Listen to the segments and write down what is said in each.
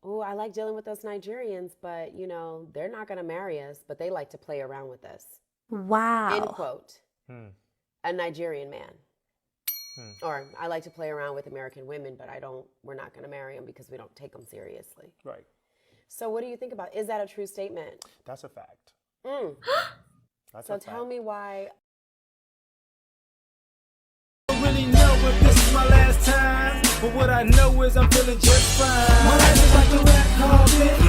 Oh, I like dealing with those Nigerians, but they're not going to marry us, but they like to play around with us. End Wow. quote. Hmm. A Nigerian man. Hmm. Or I like to play around with American women, but we're not going to marry them because we don't take them seriously. Right. So what do you think about, is that a true statement? That's a fact. Mm. That's So a fact. tell me why. I don't really know if this is my last time, but what I know is I'm feeling just fine. My life is like a red carpet,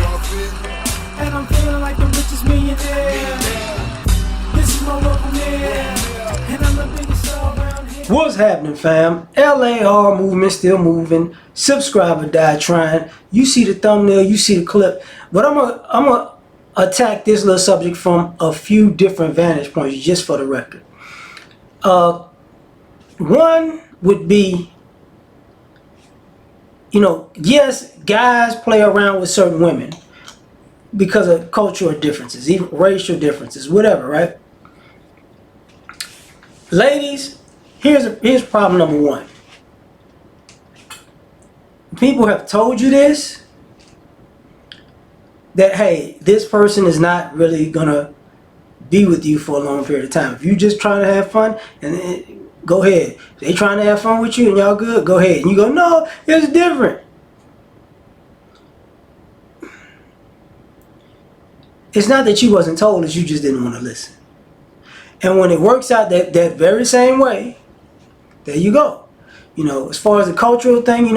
and I'm feeling like the richest millionaire. This is my local mayor, and I'm the biggest star around here. What's happening, fam? L.A.R. movement still moving. Subscriber died trying. You see the thumbnail, you see the clip, but I'm gonna attack this little subject from a few different vantage points, just for the record. One would be, yes, guys play around with certain women because of cultural differences, even racial differences, whatever, right? Ladies, here's problem number one. People have told you this, that hey, this person is not really gonna be with you for a long period of time. If you just trying to have fun, and go ahead. If they trying to have fun with you and y'all good, go ahead. And you go, no, it's different. It's not that you wasn't told, it's you just didn't want to listen. And when it works out that very same way, there you go. As far as the cultural thing,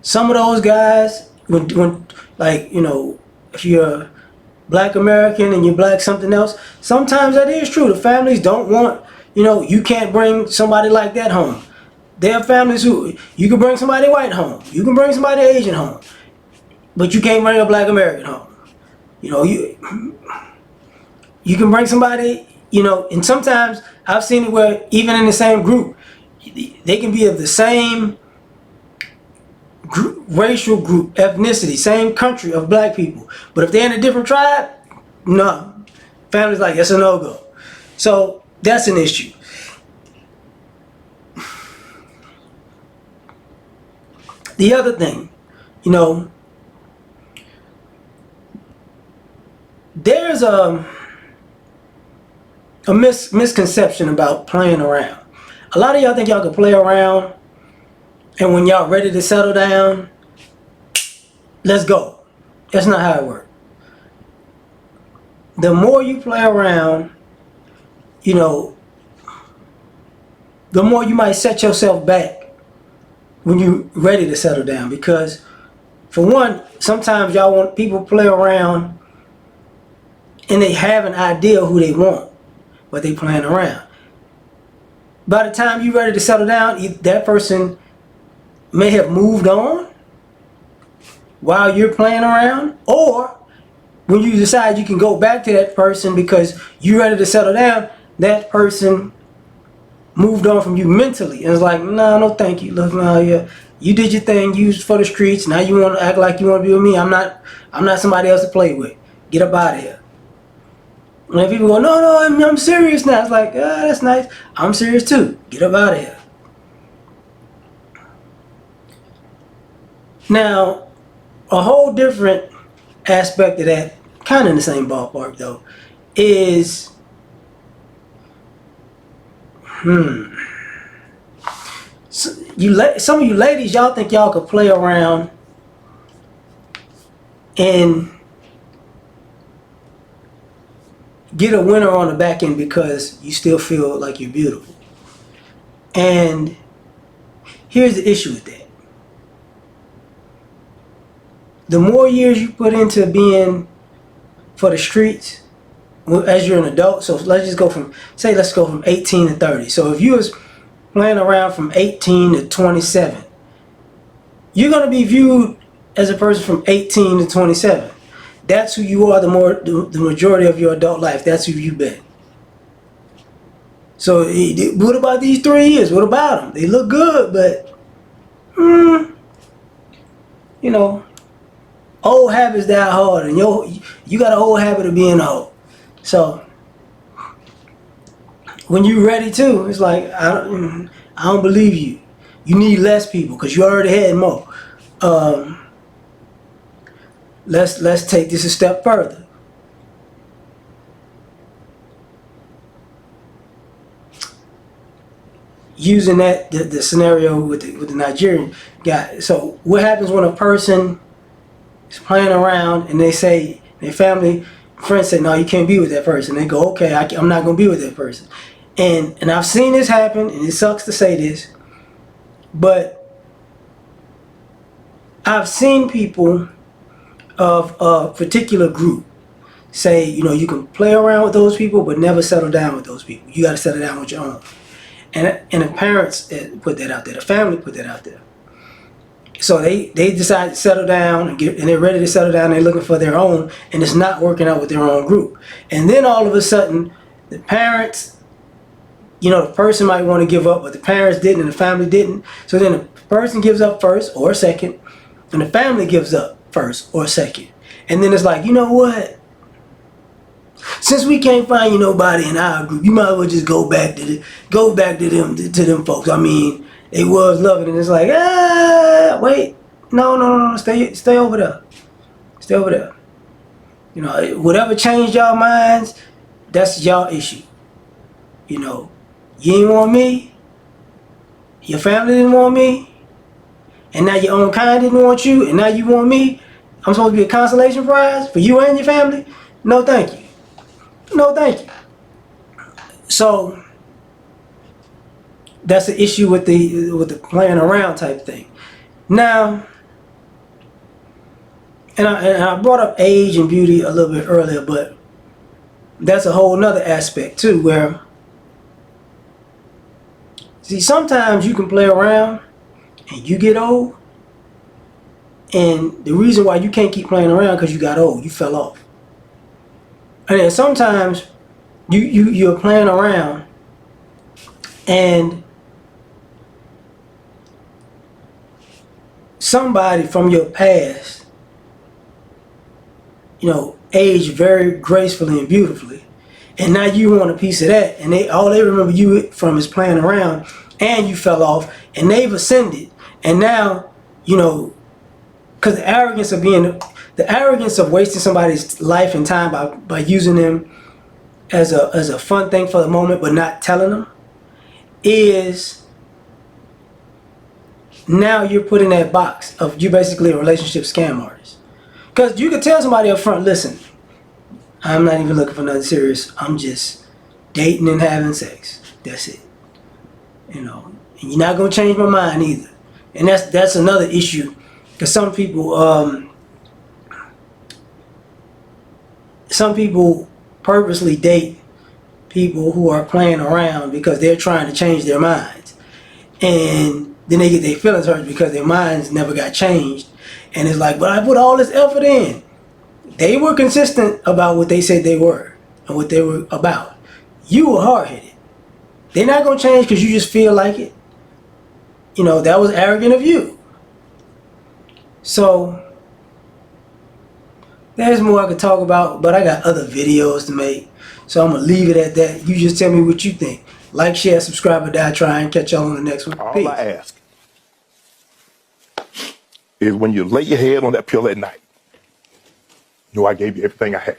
some of those guys, when like, if you're a black American and you're black something else, sometimes that is true. The families don't want, you can't bring somebody like that home. There are families who, you can bring somebody white home. You can bring somebody Asian home. But you can't bring a black American home. You can bring somebody, and sometimes I've seen it where even in the same group, they can be of the same racial group, ethnicity, same country of black people. But if they're in a different tribe, no. Family's like, it's a no-go. So that's an issue. The other thing, there's a misconception about playing around. A lot of y'all think y'all can play around, and when y'all ready to settle down, let's go. That's not how it works. The more you play around, the more you might set yourself back when you're ready to settle down. Because, for one, sometimes y'all want people to play around and they have an idea who they want, but they playing around. By the time you're ready to settle down, that person may have moved on while you're playing around, or when you decide you can go back to that person because you're ready to settle down, that person moved on from you mentally and it's like, no, no, thank you. Look, now you did your thing. You was for the streets. Now you want to act like you want to be with me. I'm not somebody else to play with. Get up out of here. And if people go, no, I'm serious now. It's like, that's nice. I'm serious too. Get up out of here. Now, a whole different aspect of that, kind of in the same ballpark though, is, some of you ladies, y'all think y'all could play around and get a winner on the back end because you still feel like you're beautiful. And here's the issue with that. The more years you put into being for the streets, as you're an adult, so let's go from 18 to 30. So if you was playing around from 18 to 27, you're going to be viewed as a person from 18 to 27. That's who you are the majority of your adult life. That's who you've been. So what about these 3 years? What about them? They look good, but, old habits die hard, and you got an old habit of being old. So when you're ready to, it's like, I don't believe you. You need less people because you already had more. Let's take this a step further. Using that the scenario with the Nigerian guy. So what happens when a person is playing around and they say their family friends say no, you can't be with that person. They go, okay, I'm not gonna be with that person. And I've seen this happen, and it sucks to say this, but I've seen people of a particular group say, you can play around with those people, but never settle down with those people. You got to settle down with your own. And the parents put that out there. The family put that out there. So they decide to settle down and they're ready to settle down. They're looking for their own, and it's not working out with their own group. And then all of a sudden, the parents, the person might want to give up, but the parents didn't and the family didn't. So then the person gives up first or second, and the family gives up first or second. And then it's like, you know what? Since we can't find you nobody in our group, you might as well just go back to them folks. I mean, they was loving it. And it's like, wait, no, stay over there, stay over there. Whatever changed y'all minds, that's y'all issue. You ain't want me, your family didn't want me, and now your own kind didn't want you, and now you want me. I'm supposed to be a consolation prize for you and your family? No, thank you. No, thank you. So that's the issue with the playing around type thing. Now, and I brought up age and beauty a little bit earlier, but that's a whole nother aspect too, where see, sometimes you can play around and you get old, and the reason why you can't keep playing around because you got old, you fell off. And then sometimes you're playing around and somebody from your past, aged very gracefully and beautifully, and now you want a piece of that, and all they remember you from is playing around, and you fell off, and they've ascended, and now, because the arrogance of wasting somebody's life and time by using them as a fun thing for the moment, but not telling them, is now you're put in that box of you basically a relationship scam artist. Because you could tell somebody up front, listen, I'm not even looking for nothing serious. I'm just dating and having sex. That's it. And you're not gonna change my mind either. And that's another issue, because some people purposely date people who are playing around because they're trying to change their minds, and then they get their feelings hurt because their minds never got changed. And it's like, but I put all this effort in. They were consistent about what they said they were and what they were about. You were hard-headed. They're not gonna change because you just feel like it. That was arrogant of you. So there's more I could talk about, but I got other videos to make. So I'm going to leave it at that. You just tell me what you think. Like, share, subscribe, or die trying. Catch y'all on the next one. Peace. All I ask is when you lay your head on that pillow at night, know I gave you everything I had.